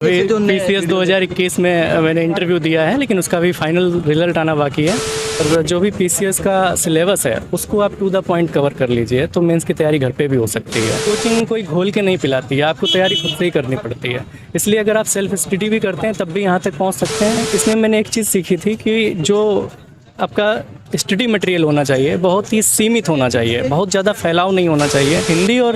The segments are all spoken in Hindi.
पीसीएस 2021 में मैंने इंटरव्यू दिया है, लेकिन उसका भी फाइनल रिजल्ट आना बाकी है। और जो भी पीसीएस का सिलेबस है उसको आप टू द पॉइंट कवर कर लीजिए तो मेंस की तैयारी घर पे भी हो सकती है। कोचिंग कोई घोल के नहीं पिलाती है, आपको तैयारी खुद से ही करनी पड़ती है। इसलिए अगर आप सेल्फ स्टडी भी करते हैं तब भी यहाँ तक पहुँच सकते हैं। इसमें मैंने एक चीज़ सीखी थी कि जो आपका स्टडी मटेरियल होना चाहिए बहुत ही सीमित होना चाहिए, बहुत ज़्यादा फैलाव नहीं होना चाहिए। हिंदी और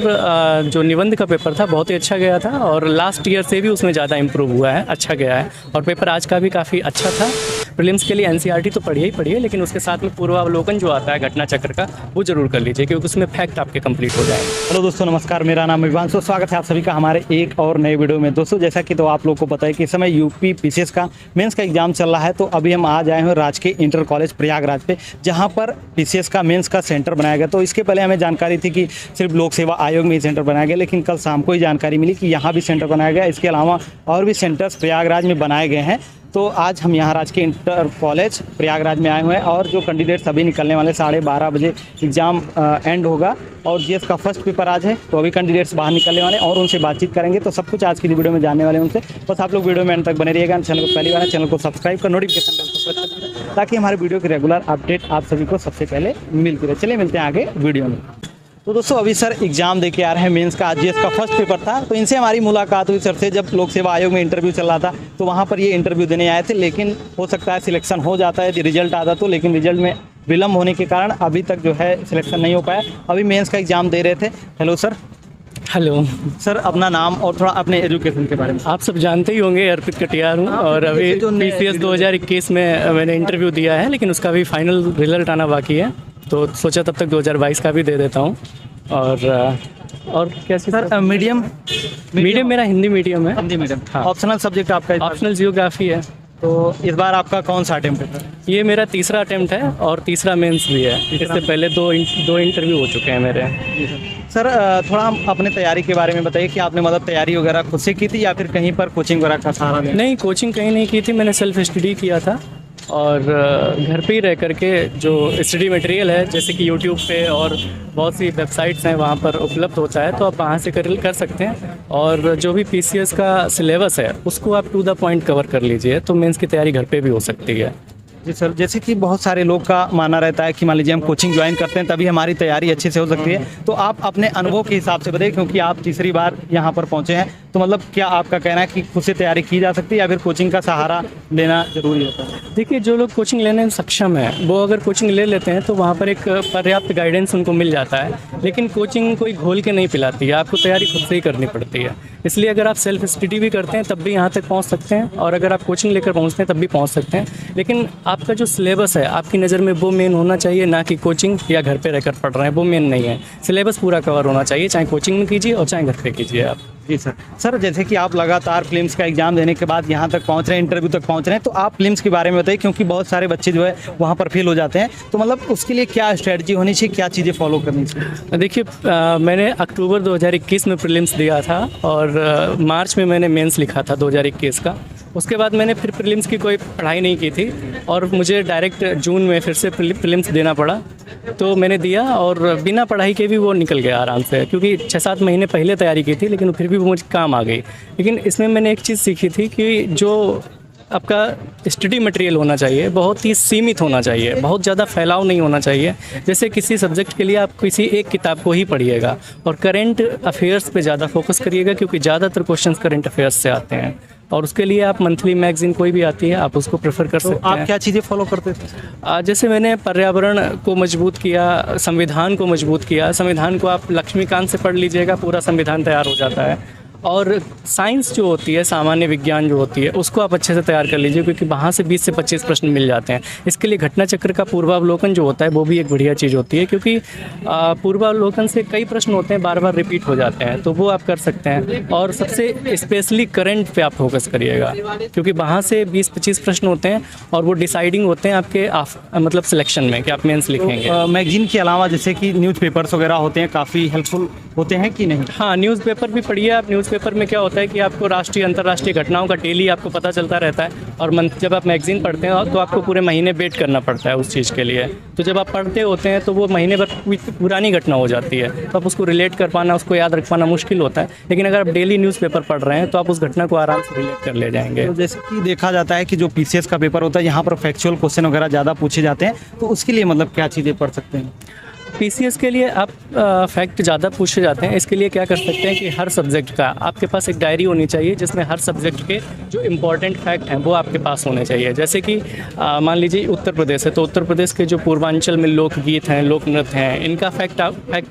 जो निबंध का पेपर था बहुत ही अच्छा गया था और लास्ट ईयर से भी उसमें ज़्यादा इम्प्रूव हुआ है, अच्छा गया है। और पेपर आज का भी काफ़ी अच्छा था। प्रीलिम्स के लिए एनसीईआरटी तो पढ़िए ही पढ़िए, लेकिन उसके साथ में पूर्वावलोकन जो आता है घटना चक्र का वो जरूर कर लीजिए, क्योंकि उसमें फैक्ट आपके कंप्लीट हो जाएंगे। हेलो दोस्तों, नमस्कार। मेरा नाम विवांशु, स्वागत है आप सभी का हमारे एक और नए वीडियो में। दोस्तों, जैसा कि तो आप लोगों को पता है कि इस समय यूपी पीसीएस का मेंस का एग्जाम चल रहा है। तो अभी हम आज आए हैं राजकीय इंटर कॉलेज प्रयागराज पे, जहां पर पीसीएस का मेंस का सेंटर बनाया गया। तो इसके पहले हमें जानकारी थी कि सिर्फ लोक सेवा आयोग में ही सेंटर बनाया गया, लेकिन कल शाम को ही जानकारी मिली कि यहाँ भी सेंटर बनाया गया। इसके अलावा और भी सेंटर्स प्रयागराज में बनाए गए हैं। तो आज हम यहाँ राजकीय इंटर कॉलेज प्रयागराज में आए हुए हैं और जो कैंडिडेट सभी निकलने वाले 12:30 बजे एग्ज़ाम एंड होगा और जीएस का फर्स्ट पेपर आज है। तो अभी कैंडिडेट्स बाहर निकलने वाले और उनसे बातचीत करेंगे। तो सब कुछ आज की वीडियो में जानने वाले हैं उनसे। बस आप लोग वीडियो में एंड तक बने रहिएगा। चैनल को पहली बार चैनल को सब्सक्राइब कर नोटिफिकेशन बेल को प्रेस कर दीजिए, ताकि हमारे वीडियो की रेगुलर अपडेट आप सभी को सबसे पहले मिलती रहे। चलिए मिलते हैं आगे वीडियो में। तो दोस्तों, अभी सर एग्जाम दे के आ रहे हैं मेंस का। आज जीएस का फर्स्ट पेपर था, तो इनसे हमारी मुलाकात हुई सर से जब लोक सेवा आयोग में इंटरव्यू चल रहा था। तो वहाँ पर ये इंटरव्यू देने आए थे, लेकिन हो सकता है सिलेक्शन हो जाता है, रिजल्ट आता तो, लेकिन रिजल्ट में विलम्ब होने के कारण अभी तक जो है सिलेक्शन नहीं हो पाया। अभी मेंस का एग्जाम दे रहे थे। Hello sir. हेलो सर, अपना नाम और थोड़ा अपने एजुकेशन के बारे में। आप सब जानते ही होंगे, अर्पित कटियार हूँ और अभी पीसीएस 2021 में मैंने इंटरव्यू दिया है, लेकिन उसका भी फाइनल रिजल्ट आना बाकी है। तो सोचा तब तक 2022 का भी दे देता हूँ। और कैसे सर, मीडियम मेरा हिंदी मीडियम है। हिंदी मीडियम, हाँ। ऑप्शनल सब्जेक्ट आपका? ऑप्शनल जियोग्राफी है। तो इस बार आपका कौन सा अटेम्प्ट है? ये मेरा तीसरा अटेम्प्ट है और तीसरा मेंस भी है। इससे पहले दो इंटरव्यू हो चुके हैं मेरे। सर, थोड़ा हम अपने तैयारी के बारे में बताइए कि आपने मतलब तैयारी वगैरह खुद से की थी या फिर कहीं पर कोचिंग वगैरह का सहारा लिया? नहीं, कोचिंग कहीं नहीं की थी, मैंने सेल्फ स्टडी किया था और घर पे ही रह करके जो स्टडी मटेरियल है, जैसे कि यूट्यूब पे और बहुत सी वेबसाइट्स हैं वहाँ पर उपलब्ध होता है, तो आप वहाँ से कर सकते हैं। और जो भी पीसीएस का सिलेबस है उसको आप टू द पॉइंट कवर कर लीजिए तो मेंस की तैयारी घर पे भी हो सकती है। जी सर, जैसे कि बहुत सारे लोग का मानना रहता है कि मान लीजिए हम कोचिंग ज्वाइन करते हैं तभी हमारी तैयारी अच्छे से हो सकती है। तो आप अपने अनुभव के हिसाब से बताइए, क्योंकि आप तीसरी बार यहाँ पर पहुँचे हैं। तो मतलब क्या आपका कहना है कि खुद से तैयारी की जा सकती है या फिर कोचिंग का सहारा लेना जरूरी होता है? देखिए, जो लोग कोचिंग लेने में सक्षम है वो अगर कोचिंग ले लेते हैं तो वहाँ पर एक पर्याप्त गाइडेंस उनको मिल जाता है। लेकिन कोचिंग कोई घोल के नहीं पिलाती है, आपको तैयारी खुद से ही करनी पड़ती है। इसलिए अगर आप सेल्फ स्टडी भी करते हैं तब भी यहाँ तक पहुँच सकते हैं, और अगर आप कोचिंग लेकर पहुँचते हैं तब भी पहुँच सकते हैं। लेकिन आपका जो सिलेबस है आपकी नज़र में वो मेन होना चाहिए, ना कि कोचिंग या घर पे रहकर पढ़ रहे हैं, वो मेन नहीं है। सिलेबस पूरा कवर होना चाहिए, चाहे कोचिंग में कीजिए और चाहे घर पे कीजिए आप। जी सर। सर, जैसे कि आप लगातार फिल्म्स का एग्जाम देने के बाद यहाँ तक पहुँच रहे हैं, इंटरव्यू तक पहुँच रहे हैं, तो आप फिल्म्स के बारे में बताइए, क्योंकि बहुत सारे बच्चे जो है वहाँ पर फेल हो जाते हैं। तो मतलब उसके लिए क्या स्ट्रेटजी होनी चाहिए, क्या चीज़ें फॉलो करनी चाहिए? देखिए, मैंने अक्टूबर 2021 में प्रीलिम्स दिया था और मार्च में मैंने मेंस लिखा था 2021 का। उसके बाद मैंने फिर प्रीलिम्स की कोई पढ़ाई नहीं की थी और मुझे डायरेक्ट जून में फिर से प्रीलिम्स देना पड़ा। तो मैंने दिया और बिना पढ़ाई के भी वो निकल गया आराम से, क्योंकि 6-7 महीने पहले तैयारी की थी, लेकिन फिर भी वो मुझे काम आ गई। लेकिन इसमें मैंने एक चीज़ सीखी थी कि जो आपका स्टडी मटेरियल होना चाहिए बहुत ही सीमित होना चाहिए, बहुत ज़्यादा फैलाव नहीं होना चाहिए। जैसे किसी सब्जेक्ट के लिए आप किसी एक किताब को ही पढ़िएगा और करंट अफेयर्स पे ज़्यादा फोकस करिएगा, क्योंकि ज़्यादातर क्वेश्चंस करंट अफेयर्स से आते हैं। और उसके लिए आप मंथली मैगजीन कोई भी आती है आप उसको प्रेफर कर सकते हैं। आप क्या चीज़ें फॉलो करते थे? जैसे मैंने पर्यावरण को मजबूत किया, संविधान को मजबूत किया। संविधान को आप लक्ष्मीकांत से पढ़ लीजिएगा, पूरा संविधान तैयार हो जाता है। और साइंस जो होती है, सामान्य विज्ञान जो होती है, उसको आप अच्छे से तैयार कर लीजिए, क्योंकि वहाँ से 20 से 25 प्रश्न मिल जाते हैं। इसके लिए घटना चक्र का पूर्वावलोकन जो होता है वो भी एक बढ़िया चीज़ होती है, क्योंकि पूर्वावलोकन से कई प्रश्न होते हैं बार बार रिपीट हो जाते हैं, तो वो आप कर सकते हैं। और सबसे स्पेशली करंट पे आप फोकस करिएगा, क्योंकि वहाँ से 20-25 प्रश्न होते हैं और वो डिसाइडिंग होते हैं आपके मतलब सिलेक्शन में कि आप मेंस लिखेंगे। मैगजीन के अलावा जैसे कि न्यूज़पेपर्स वगैरह होते हैं, काफ़ी हेल्पफुल होते हैं कि नहीं? हाँ, न्यूज़पेपर भी पढ़िए आप। न्यूज़पेपर न्यूज़पेपर में क्या होता है कि आपको राष्ट्रीय अंतर्राष्ट्रीय घटनाओं का डेली आपको पता चलता रहता है, और जब आप मैगजीन पढ़ते हैं तो आपको पूरे महीने वेट करना पड़ता है उस चीज़ के लिए। तो जब आप पढ़ते होते हैं तो वो महीने भर पुरानी घटना हो जाती है, तो आप उसको रिलेट कर पाना, उसको याद रख पाना मुश्किल होता है। लेकिन अगर आप डेली न्यूज़पेपर पढ़ रहे हैं तो आप उस घटना को आराम से रिलेट कर ले जाएंगे। तो जैसे कि देखा जाता है कि जो पीसीएस का पेपर होता है यहाँ पर फैक्चुअल क्वेश्चन वगैरह ज़्यादा पूछे जाते हैं, तो उसके लिए मतलब क्या चीज़ें पढ़ सकते हैं? पीसीएस के लिए आप फैक्ट ज़्यादा पूछे जाते हैं। इसके लिए क्या कर सकते हैं कि हर सब्जेक्ट का आपके पास एक डायरी होनी चाहिए जिसमें हर सब्जेक्ट के जो इम्पोर्टेंट फैक्ट हैं वो आपके पास होने चाहिए। जैसे कि मान लीजिए उत्तर प्रदेश है, तो उत्तर प्रदेश के जो पूर्वांचल में लोकगीत हैं, लोक नृत्य हैं, इनका फैक्ट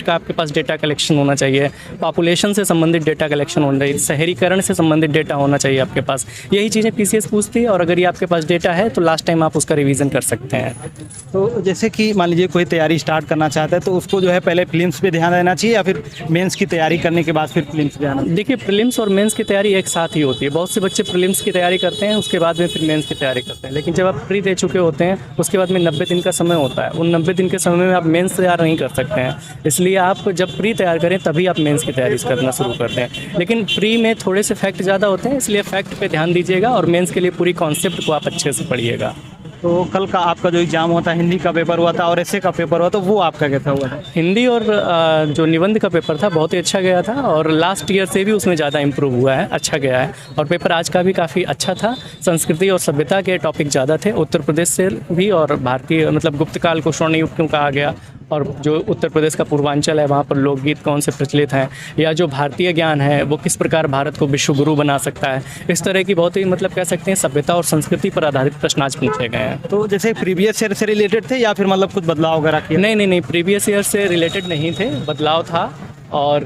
का आपके पास डेटा कलेक्शन होना चाहिए। पॉपुलेशन से संबंधित डेटा कलेक्शन होना चाहिए, शहरीकरण से संबंधित डेटा होना चाहिए आपके पास। यही चीज़ें पीसीएस पूछती है, और अगर ये आपके पास डेटा है तो लास्ट टाइम आप उसका रिवीजन कर सकते हैं। तो जैसे कि मान लीजिए कोई तैयारी स्टार्ट करना चाहता है तो उसको जो है पहले प्रीलिम्स पे ध्यान देना चाहिए या फिर मेंस की तैयारी करने के बाद फिर प्रीलिम्स पे आना? देखिए, प्रीलिम्स और मेंस की तैयारी एक साथ ही होती है। बहुत से बच्चे प्रीलिम्स की तैयारी करते हैं, उसके बाद में फिर मेंस की तैयारी करते हैं। लेकिन जब आप प्री दे चुके होते हैं उसके बाद में 90 दिन का समय होता है। उन 90 दिन के समय में आप मेंस तैयार नहीं कर सकते हैं, इसलिए आप जब प्री तैयार करें तभी आप मेंस की तैयारी करना शुरू करते हैं। लेकिन प्री में थोड़े से फैक्ट ज़्यादा होते हैं, इसलिए फैक्ट पे ध्यान दीजिएगा, और मेंस के लिए पूरी कॉन्सेप्ट को आप अच्छे से पढ़िएगा। तो कल का आपका जो एग्जाम होता है, हिंदी का पेपर हुआ था और एसे का पेपर हुआ, तो वो आपका कैसा हुआ था? हिंदी और जो निबंध का पेपर था बहुत ही अच्छा गया था, और लास्ट ईयर से भी उसमें ज़्यादा इम्प्रूव हुआ है, अच्छा गया है। और पेपर आज का भी काफ़ी अच्छा था। संस्कृति और सभ्यता के टॉपिक ज़्यादा थे, उत्तर प्रदेश से भी, और भारतीय मतलब गुप्तकाल को स्वर्ण युग क्यों कहा गया, और जो उत्तर प्रदेश का पूर्वांचल है वहाँ पर लोकगीत कौन से प्रचलित हैं, या जो भारतीय ज्ञान है वो किस प्रकार भारत को विश्व गुरु बना सकता है। इस तरह की बहुत ही मतलब कह सकते हैं सभ्यता और संस्कृति पर आधारित प्रश्न आज पूछे गए हैं। तो जैसे प्रीवियस ईयर से रिलेटेड थे या फिर मतलब कुछ बदलाव वगैरह किया? नहीं, प्रीवियस ईयर से रिलेटेड नहीं थे, बदलाव था। और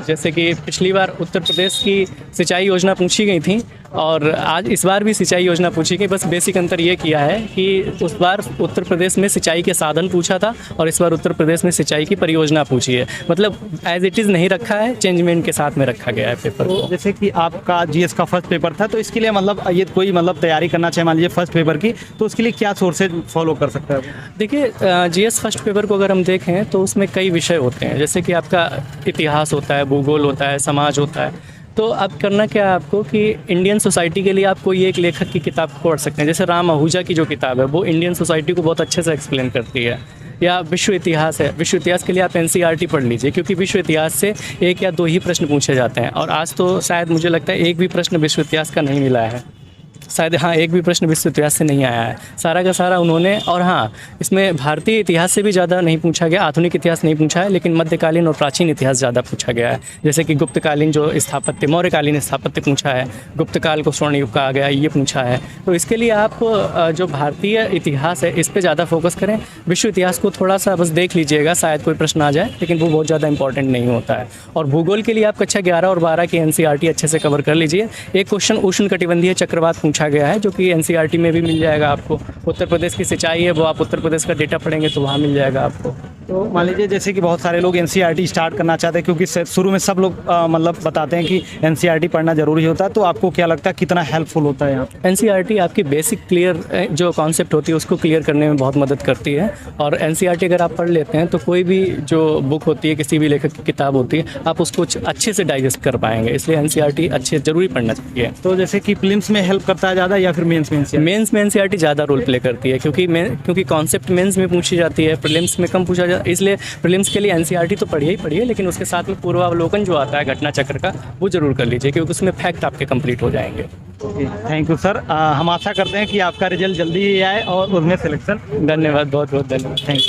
जैसे कि पिछली बार उत्तर प्रदेश की सिंचाई योजना पूछी गई थी, और आज इस बार भी सिंचाई योजना पूछी गई। बस बेसिक अंतर ये किया है कि उस बार उत्तर प्रदेश में सिंचाई के साधन पूछा था, और इस बार उत्तर प्रदेश में सिंचाई की परियोजना पूछी है। मतलब एज इट इज़ नहीं रखा है, चेंजमेंट के साथ में रखा गया है पेपर को। जैसे कि आपका जीएस का फर्स्ट पेपर था, तो इसके लिए मतलब ये कोई मतलब तैयारी करना चाहे मान लीजिए फर्स्ट पेपर की, तो उसके लिए क्या सोर्सेज फॉलो कर सकता है? देखिए, जीएस फर्स्ट पेपर को अगर हम देखें तो उसमें कई विषय होते हैं, जैसे कि आपका इतिहास होता है, भूगोल होता है, समाज होता है। तो अब करना क्या है आपको कि इंडियन सोसाइटी के लिए आप कोई एक लेखक की किताब पढ़ सकते हैं। जैसे राम आहूजा की जो किताब है वो इंडियन सोसाइटी को बहुत अच्छे से एक्सप्लेन करती है। या विश्व इतिहास है, विश्व इतिहास के लिए आप एनसीईआरटी पढ़ लीजिए, क्योंकि विश्व इतिहास से 1 या 2 ही प्रश्न पूछे जाते हैं, और आज तो शायद मुझे लगता है एक भी प्रश्न विश्व इतिहास का नहीं मिला है। शायद हाँ, एक भी प्रश्न विश्व इतिहास से नहीं आया है, सारा का सारा उन्होंने। और हाँ, इसमें भारतीय इतिहास से भी ज़्यादा नहीं पूछा गया, आधुनिक इतिहास नहीं पूछा है, लेकिन मध्यकालीन और प्राचीन इतिहास ज़्यादा पूछा गया है। जैसे कि गुप्तकालीन जो स्थापत्य, मौर्यकालीन स्थापत्य पूछा है, गुप्तकाल को स्वर्ण युग कहा गया, ये पूछा है। तो इसके लिए आप जो भारतीय इतिहास है इस पर ज़्यादा फोकस करें। विश्व इतिहास को थोड़ा सा बस देख लीजिएगा, शायद कोई प्रश्न आ जाए, लेकिन वो बहुत ज़्यादा इंपॉर्टेंट नहीं होता है। और भूगोल के लिए आप कक्षा 11 और 12 की एनसीईआरटी अच्छे से कवर कर लीजिए। एक क्वेश्चन उष्णकटिबंधीय चक्रवात पूछा गया है, जो कि एनसीईआरटी में भी मिल जाएगा आपको। उत्तर प्रदेश की सिंचाई है, वो आप उत्तर प्रदेश का डेटा पढ़ेंगे तो वहाँ मिल जाएगा आपको। तो मान लीजिए जैसे कि बहुत सारे लोग एनसीईआरटी स्टार्ट करना चाहते हैं, क्योंकि शुरू में सब लोग मतलब बताते हैं कि एनसीईआरटी पढ़ना जरूरी होता है, तो आपको क्या लगता है कितना हेल्पफुल होता है यहाँ? एनसीईआरटी आपकी बेसिक क्लियर जो कॉन्सेप्ट होती है उसको क्लियर करने में बहुत मदद करती है। और एनसीईआरटी अगर आप पढ़ लेते हैं तो कोई भी जो बुक होती है, किसी भी लेखक की किताब होती है, आप उसको अच्छे से डाइजेस्ट कर पाएंगे। इसलिए एनसीईआरटी अच्छे जरूरी पढ़ना चाहिए। तो जैसे कि प्रीलिम्स में हेल्प करता है ज़्यादा या फिर मेंस में? मेंस में एनसीईआरटी ज़्यादा रोल प्ले करती है, क्योंकि कॉन्सेप्ट मेंस में पूछी जाती है, प्रीलिम्स में कम पूछा जाता है। इसलिए प्रीलिम्स के लिए एनसीईआरटी तो पढ़िए ही पढ़िए, लेकिन उसके साथ में पूर्वावलोकन जो आता है घटना चक्र का, वो जरूर कर लीजिए, क्योंकि उसमें फैक्ट आपके कंप्लीट हो जाएंगे। Thank you sir. हम आशा करते हैं कि आपका रिजल्ट जल्दी ही आए और उसमें सिलेक्शन। धन्यवाद, बहुत बहुत धन्यवाद। Thank you.